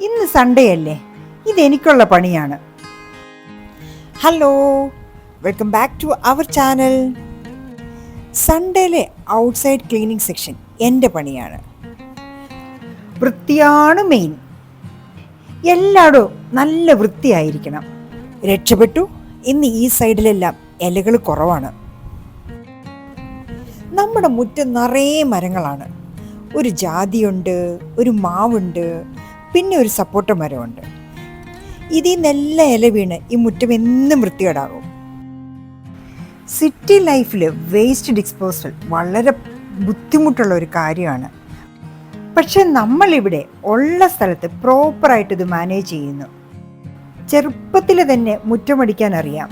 ഇന്ന് സൺഡേ അല്ലേ, ഇതെനിക്കുള്ള പണിയാണ്. Hello, welcome back to our channel. സൺഡേയിലെ ഔട്ട്സൈഡ് ക്ലീനിങ് സെക്ഷൻ എൻ്റെ പണിയാണ്. വൃത്തിയാണ് മെയിൻ. എല്ലായിടും നല്ല വൃത്തിയായിരിക്കണം. രക്ഷപ്പെട്ടു. ഇന്ന് ഈ സൈഡിലെല്ലാം ഇലകൾ കുറവാണ്. നമ്മുടെ മുറ്റം നിറയെ മരങ്ങളാണ്. ഒരു ജാതിയുണ്ട്, ഒരു മാവുണ്ട്, പിന്നെ ഒരു സപ്പോട്ട മരമുണ്ട്. ഇതിൽ നിന്നെല്ലാം ഇല വീണ് ഈ മുറ്റം എന്നും വൃത്തികേടാകും. സിറ്റി ലൈഫിൽ വേസ്റ്റ് ഡിസ്പോസൽ വളരെ ബുദ്ധിമുട്ടുള്ള ഒരു കാര്യമാണ്. പക്ഷെ നമ്മളിവിടെ ഉള്ള സ്ഥലത്ത് പ്രോപ്പറായിട്ട് ഇത് മാനേജ് ചെയ്യുന്നു. ചെറുപ്പത്തിൽ തന്നെ മുറ്റമടിക്കാൻ അറിയാം.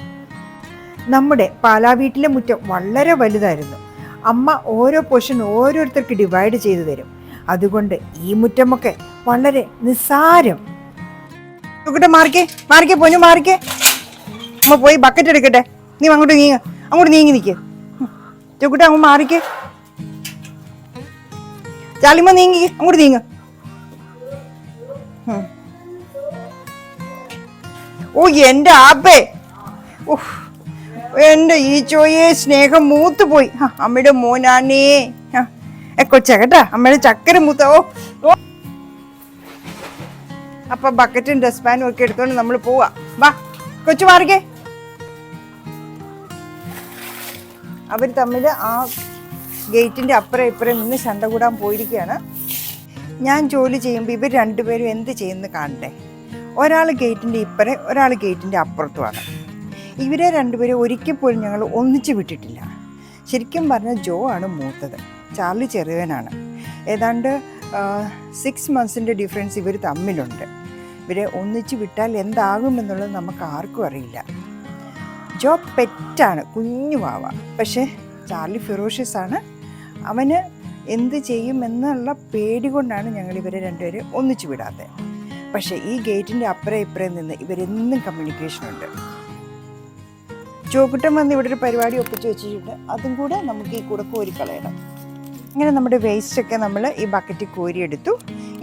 നമ്മുടെ പാലാ വീട്ടിലെ മുറ്റം വളരെ വലുതായിരുന്നു. അമ്മ ഓരോ പോർഷൻ ഓരോരുത്തർക്ക് ഡിവൈഡ് ചെയ്തു തരും. അതുകൊണ്ട് ഈ മുറ്റമൊക്കെ വളരെ നിസ്സാരം. മാറിക്കേ പൊന്നു മാറിക്കേ. അമ്മ പോയി ബക്കറ്റ് എടുക്കട്ടെ. നീ അങ്ങോട്ട് നീങ്ങി നിൽക്ക്. ചോക്കുട്ടെ അങ്ങ് മാറിക്കേ. ചാലിമ നീങ്ങി അങ്ങോട്ട് നീങ്ങ. ഓ എൻ്റെ ആപ്പേ, എൻ്റെ ഈച്ചോയെ സ്നേഹം മൂത്ത് പോയി. അമ്മയുടെ മോനാണേ കൊച്ച കേട്ടാ, അമ്മയുടെ ചക്കര മൂത്ത. ഓ അപ്പൊ ബക്കറ്റും ഡസ്റ്റ്പാനും ഒക്കെ എടുത്തോണ്ട് നമ്മൾ പോവാ. വാ കൊച്ചു മാറിക്കേ. അവർ തമ്മിൽ ആ ഗേറ്റിന്റെ അപ്പുറം ഇപ്പുറം നിന്ന് ശണ്ട കൂടാൻ പോയിരിക്കുകയാണ്. ഞാൻ ജോലി ചെയ്യുമ്പോൾ ഇവർ രണ്ടുപേരും എന്ത് ചെയ്യുന്നു കാണണ്ടേ. ഒരാൾ ഗേറ്റിന്റെ ഇപ്പുറം, ഒരാൾ ഗേറ്റിന്റെ അപ്പുറത്തുമാണ്. ഇവരെ രണ്ടുപേരും ഒരിക്കൽ പോലും ഞങ്ങൾ ഒന്നിച്ച് വിട്ടിട്ടില്ല. ശരിക്കും പറഞ്ഞാൽ ജോ ആണ് മൂത്തത്, ചാർലി ചെറിയവനാണ്. ഏതാണ്ട് 6 months ഡിഫറൻസ് ഇവർ തമ്മിലുണ്ട്. ഇവരെ ഒന്നിച്ച് വിട്ടാൽ എന്താകുമെന്നുള്ളത് നമുക്ക് ആർക്കും അറിയില്ല. ജോ പെറ്റാണ്, കുഞ്ഞു വാവ. പക്ഷേ ചാർലി ഫെറോഷ്യസ് ആണ്. അവന് എന്ത് ചെയ്യുമെന്നുള്ള പേടി കൊണ്ടാണ് ഞങ്ങൾ ഇവരെ രണ്ടുപേരും ഒന്നിച്ചു വിടാത്തത്. പക്ഷേ ഈ ഗേറ്റിൻ്റെ അപ്പുറം ഇപ്പുറം നിന്ന് ഇവരെന്നും കമ്മ്യൂണിക്കേഷനുണ്ട്. ചോക്കുട്ടൻ വന്ന് ഇവിടെ ഒരു പരിപാടി ഒപ്പിച്ച് വെച്ചിട്ടുണ്ട്. അതും കൂടെ നമുക്ക് ഈ കൂടെ കോരിക്കളയണം. ഇങ്ങനെ നമ്മുടെ വേസ്റ്റൊക്കെ നമ്മൾ ഈ ബക്കറ്റിൽ കോരിയെടുത്തു.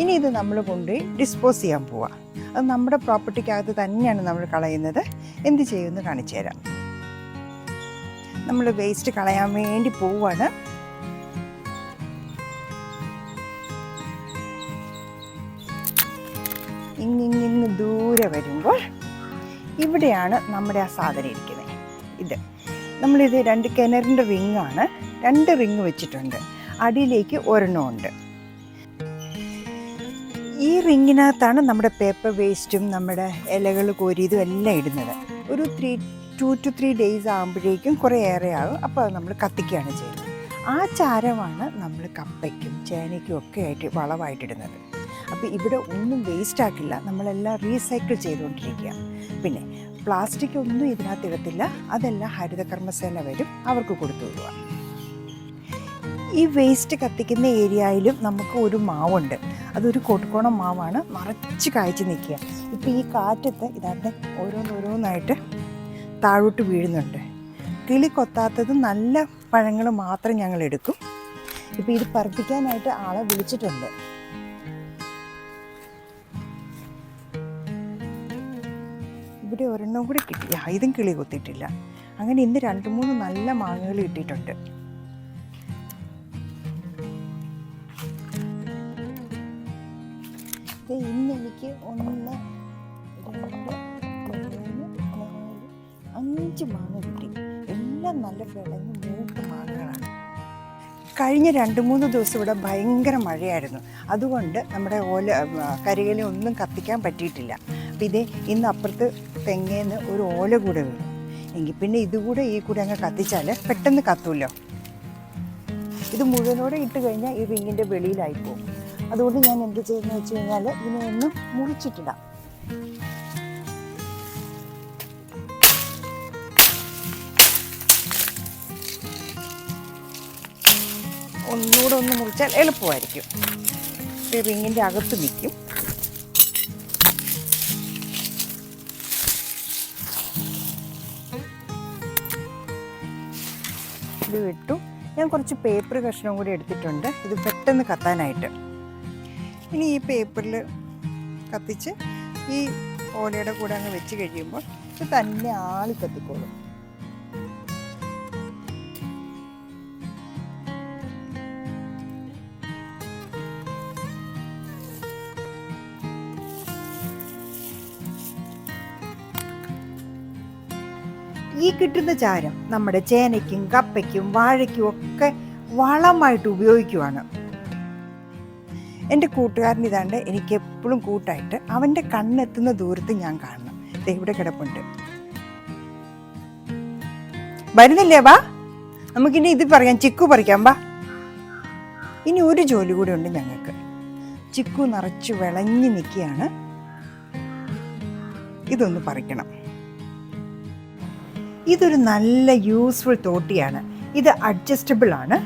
ഇനി ഇത് നമ്മൾ കൊണ്ടുപോയി ഡിസ്പോസ് ചെയ്യാൻ പോവാം. അത് നമ്മുടെ പ്രോപ്പർട്ടിക്കകത്ത് തന്നെയാണ് നമ്മൾ കളയുന്നത്. എന്ത് ചെയ്യുമെന്ന് കാണിച്ചു തരാം. നമ്മൾ വേസ്റ്റ് കളയാൻ വേണ്ടി പോവാണ്. ഇങ്ങിങ്ങിങ് ദൂരെ വരുമ്പോൾ ഇവിടെയാണ് നമ്മുടെ ആ സാധനം ഇരിക്കുന്നത്. ഇത് നമ്മളിത് 2 കിണറിൻ്റെ റിങ്ങാണ്. 2 റിങ് വെച്ചിട്ടുണ്ട്. അടിയിലേക്ക് ഒരെണ്ണമുണ്ട്. ഈ റിങ്ങിനകത്താണ് നമ്മുടെ പേപ്പർ വേസ്റ്റും നമ്മുടെ ഇലകൾ കോരിയതും എല്ലാം ഇടുന്നത്. ഒരു 2 to 3 days ആകുമ്പോഴേക്കും കുറേ ഏറെ ആകും. അപ്പോൾ അത് നമ്മൾ കത്തിക്കുകയാണ് ചെയ്യുന്നത്. ആ ചാരമാണ് നമ്മൾ കപ്പയ്ക്കും ചേനയ്ക്കും ഒക്കെ ആയിട്ട് വളമായിട്ടിടുന്നത്. അപ്പോൾ ഇവിടെ ഒന്നും വേസ്റ്റ് ആക്കില്ല, നമ്മളെല്ലാം റീസൈക്കിൾ ചെയ്തുകൊണ്ടിരിക്കുക. പിന്നെ പ്ലാസ്റ്റിക് ഒന്നും ഇതിനകത്ത് ഇടത്തില്ല. അതെല്ലാം ഹരിതകർമ്മസേന വരും, അവർക്ക് കൊടുത്തു വിടുക. ഈ വേസ്റ്റ് കത്തിക്കുന്ന ഏരിയയിലും നമുക്ക് ഒരു മാവുണ്ട്. അതൊരു കൊട്ടുകോണം മാവാണ്, നിറച്ച് കായ്ച്ച് നിൽക്കുക. ഇപ്പോൾ ഈ കാറ്റത്ത് ഇതാണ്ട് ഓരോന്നോരോന്നായിട്ട് താഴോട്ട് വീഴുന്നുണ്ട്. കിളി കൊത്താത്തത് നല്ല പഴങ്ങൾ മാത്രം ഞങ്ങൾ എടുക്കും. ഇപ്പോൾ ഇത് പറിപ്പിക്കാനായിട്ട് ആളെ വിളിച്ചിട്ടുണ്ട്. ഇവിടെ ഒരെണ്ണം കൂടി കിട്ടി. ഇതും കിളി കൊത്തിയിട്ടില്ല. അങ്ങനെ ഇന്ന് 2-3 നല്ല മാങ്ങകൾ കിട്ടിയിട്ടുണ്ട്. ഇന്ന് എനിക്ക് 1, 2, 3, 4, 5 മാങ്ങ കിട്ടി. എല്ലാം നല്ല വിളഞ്ഞ് മൂത്ത മാങ്ങകളാണ്. കഴിഞ്ഞ 2-3 ദിവസം ഇവിടെ ഭയങ്കര മഴയായിരുന്നു. അതുകൊണ്ട് നമ്മുടെ കരികയിൽ ഒന്നും കത്തിക്കാൻ പറ്റിയിട്ടില്ല. അപ്പം ഇന്ന് അപ്പുറത്ത് തെങ്ങേന്ന് ഒരു ഓല കൂടെ വീണു. എങ്കിൽ പിന്നെ ഇതുകൂടെ ഈ കൂടെ അങ്ങ് കത്തിച്ചാൽ പെട്ടെന്ന് കത്തുമല്ലോ. ഇത് മുഴുവനോടെ ഇട്ട് കഴിഞ്ഞാൽ ഈ റിങ്ങിൻ്റെ വെളിയിലായി പോകും. അതുകൊണ്ട് ഞാൻ എന്ത് ചെയ്യുന്നത് വെച്ച് കഴിഞ്ഞാൽ ഇതിനെ ഒന്ന് മുറിച്ചിട്ടിടാം. ഒന്നുകൂടെ ഒന്ന് മുറിച്ചാൽ എളുപ്പമായിരിക്കും. ഈ റിങ്ങിൻ്റെ അകത്ത് നിൽക്കും. ഇത് വിട്ടു. ഞാൻ കുറച്ച് പേപ്പർ കഷ്ണം കൂടി എടുത്തിട്ടുണ്ട്, ഇത് പെട്ടെന്ന് കത്താനായിട്ട്. ഇനി ഈ പേപ്പറിൽ കത്തിച്ച് ഈ ഓലയുടെ കൂടെ അങ്ങ് വെച്ച് കഴിയുമ്പോൾ ഇത് തന്നെ ആളി കത്തിക്കോളും. ഈ കിട്ടുന്ന ചാരം നമ്മുടെ ചേനയ്ക്കും കപ്പയ്ക്കും വാഴയ്ക്കും ഒക്കെ വളമായിട്ട് ഉപയോഗിക്കുവാണ്. എൻ്റെ കൂട്ടുകാരൻ ഇതാണ്ട് എനിക്ക് എപ്പോഴും കൂട്ടായിട്ട് അവൻ്റെ കണ്ണെത്തുന്ന ദൂരത്ത് ഞാൻ കാണണം. ഇവിടെ കിടപ്പുണ്ട്. വരുന്നില്ലേ? വാ, നമുക്കിനി ഇത് പറയാം, ചിക്കു പറിക്കാം. വാ. ഇനി ഒരു ജോലി കൂടെ ഉണ്ട് ഞങ്ങൾക്ക്. ചിക്കു നിറച്ച് വിളഞ്ഞു നിൽക്കുകയാണ്. ഇതൊന്ന് പറിക്കണം. ഇതൊരു നല്ല യൂസ്ഫുൾ തോട്ടിയാണ്. ഇത് അഡ്ജസ്റ്റബിൾ ആണ്.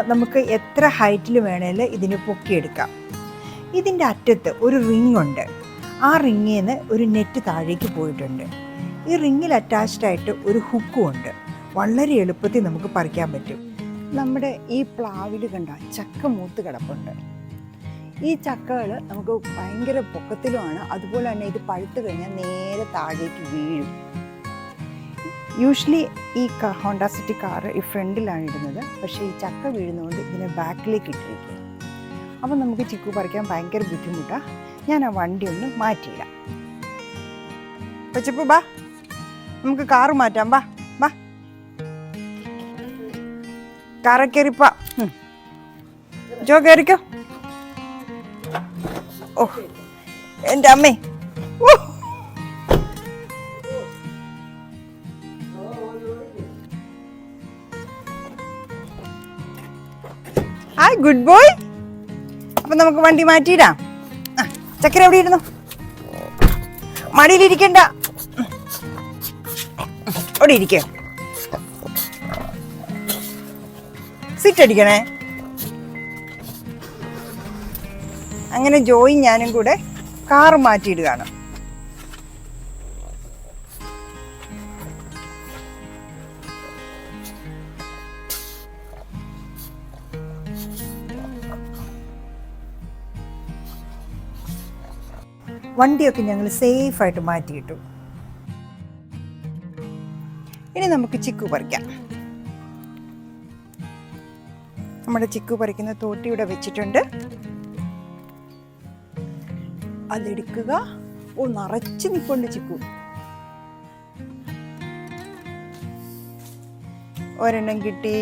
നമുക്ക് എത്ര ഹൈറ്റിൽ വേണേലും ഇതിന് പൊക്കിയെടുക്കാം. ഇതിൻ്റെ അറ്റത്ത് ഒരു റിങ് ഉണ്ട്. ആ റിങ്ങിൽ നിന്ന് ഒരു നെറ്റ് താഴേക്ക് പോയിട്ടുണ്ട്. ഈ റിങ്ങിൽ അറ്റാച്ച്ഡായിട്ട് ഒരു ഹുക്കും ഉണ്ട്. വളരെ എളുപ്പത്തിൽ നമുക്ക് പറിക്കാൻ പറ്റും. നമ്മുടെ ഈ പ്ലാവിൽ കണ്ട ചക്ക മൂത്ത് കിടപ്പുണ്ട്. ഈ ചക്കകൾ നമുക്ക് ഭയങ്കര പൊക്കത്തിലുമാണ്. അതുപോലെ തന്നെ ഇത് പഴുത്ത് കഴിഞ്ഞാൽ നേരെ താഴേക്ക് വീഴും. യൂഷ്വലി ഈ ഹോണ്ട സിറ്റി കാറ് ഈ ഫ്രണ്ടിലാണ് ഇടുന്നത്. പക്ഷേ ഈ ചക്ക വീഴുന്നതുകൊണ്ട് ഇതിനെ ബാക്കിലേക്ക് ഇട്ടിരിക്കുക. അപ്പം നമുക്ക് ചിക്കു പറിക്കാൻ ഭയങ്കര ബുദ്ധിമുട്ടാണ്. ഞാൻ ആ വണ്ടി ഒന്ന് മാറ്റിയിടാം. പച്ചപ്പൂ ബാ, നമുക്ക് കാറ് മാറ്റാം. ബാ ബാ, കാറ കയറിപ്പാ. ജോ കയറിക്കോ. ഓ എൻ്റെ അമ്മേ. ഓ ഹായ്, ഗുഡ് ബോയ്. അപ്പം നമുക്ക് വണ്ടി മാറ്റിയിടാം. ചക്കര എവിടെ ഇരുന്നു? മടിയിലിരിക്കണ്ട, അവിടെ ഇരിക്കേ. സിറ്റ് അടിക്കണേ. അങ്ങനെ ജോയും ഞാനും കൂടെ കാറ് മാറ്റിയിടുകയാണ്. വണ്ടിയൊക്കെ ഞങ്ങൾ സേഫായിട്ട് മാറ്റിയിട്ടു. ഇനി നമുക്ക് ചിക്കു പറിക്കാം. നമ്മുടെ ചിക്കു പറിക്കുന്ന തോട്ടി ഇവിടെ വെച്ചിട്ടുണ്ട്. അതെടുക്കുക. ഓ, നിറച്ച് നിൽപ്പുണ്ട് ചിക്കു. ഒരെണ്ണം കിട്ടി.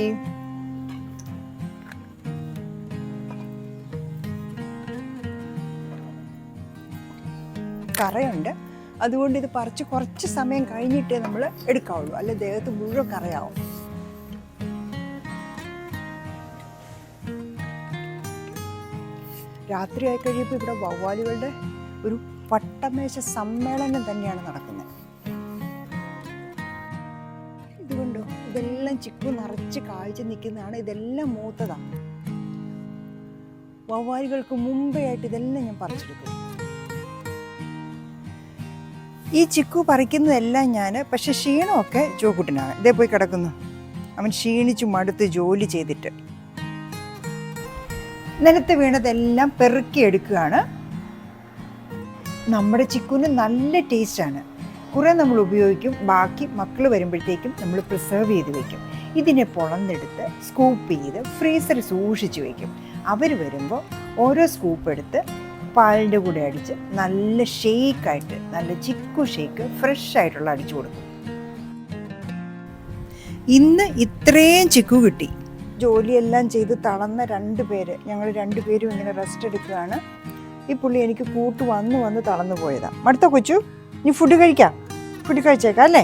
കറയുണ്ട്. അതുകൊണ്ട് ഇത് പറിച്ച് കുറച്ച് സമയം കഴിഞ്ഞിട്ടേ നമ്മൾ എടുക്കാവുള്ളൂ, അല്ലെ ദേഹത്ത് മുഴുവൻ കറയാവും. രാത്രിയായി കഴിയുമ്പോൾ ഇവിടെ വവ്വാലുകളുടെ ഒരു വട്ടമേശ സമ്മേളനം തന്നെയാണ് നടക്കുന്നത്. ഇതുകൊണ്ടോ ഇതെല്ലാം ചിക്കു നിറച്ച് കാഴ്ച നിൽക്കുന്നതാണ്. ഇതെല്ലാം മൂത്തതാണ്. വവ്വാലുകൾക്ക് മുമ്പേ ആയിട്ട് ഇതെല്ലാം ഞാൻ പറിച്ചെടുക്കും. ഈ ചിക്കു പറിക്കുന്നതെല്ലാം ഞാൻ, പക്ഷെ ക്ഷീണമൊക്കെ ജോക്കുട്ടനാണ്. ഇതേ പോയി കിടക്കുന്നു. അവൻ ക്ഷീണിച്ചു മടുത്ത് ജോലി ചെയ്തിട്ട്. നിലത്ത് വീണതെല്ലാം പെറുക്കിയെടുക്കുകയാണ്. നമ്മുടെ ചിക്കുന് നല്ല ടേസ്റ്റാണ്. കുറേ നമ്മൾ ഉപയോഗിക്കും, ബാക്കി മക്കൾ വരുമ്പോഴത്തേക്കും നമ്മൾ പ്രിസർവ് ചെയ്ത് വയ്ക്കും. ഇതിനെ പൊളന്നെടുത്ത് സ്കൂപ്പ് ചെയ്ത് ഫ്രീസറിൽ സൂക്ഷിച്ച് വയ്ക്കും. അവർ വരുമ്പോൾ ഓരോ സ്കൂപ്പ് എടുത്ത് പാലിൻ്റെ കൂടെ അടിച്ച് നല്ല ഷേക്കായിട്ട്, നല്ല ചിക്കു ഷേക്ക് ഫ്രഷ് ആയിട്ടുള്ള അടിച്ചു കൊടുക്കും. ഇന്ന് ഇത്രയും ചിക്കു കിട്ടി. ജോലിയെല്ലാം ചെയ്ത് തളർന്ന ഞങ്ങൾ രണ്ടുപേരും ഇങ്ങനെ റെസ്റ്റ് എടുക്കുകയാണ്. ഈ പുള്ളി എനിക്ക് കൂട്ട് വന്ന് തളർന്നു പോയതാണ്. മടുത്ത കൊച്ചു, നീ ഫുഡ് കഴിക്കാം. ഫുഡ് കഴിച്ചേക്കാം അല്ലേ?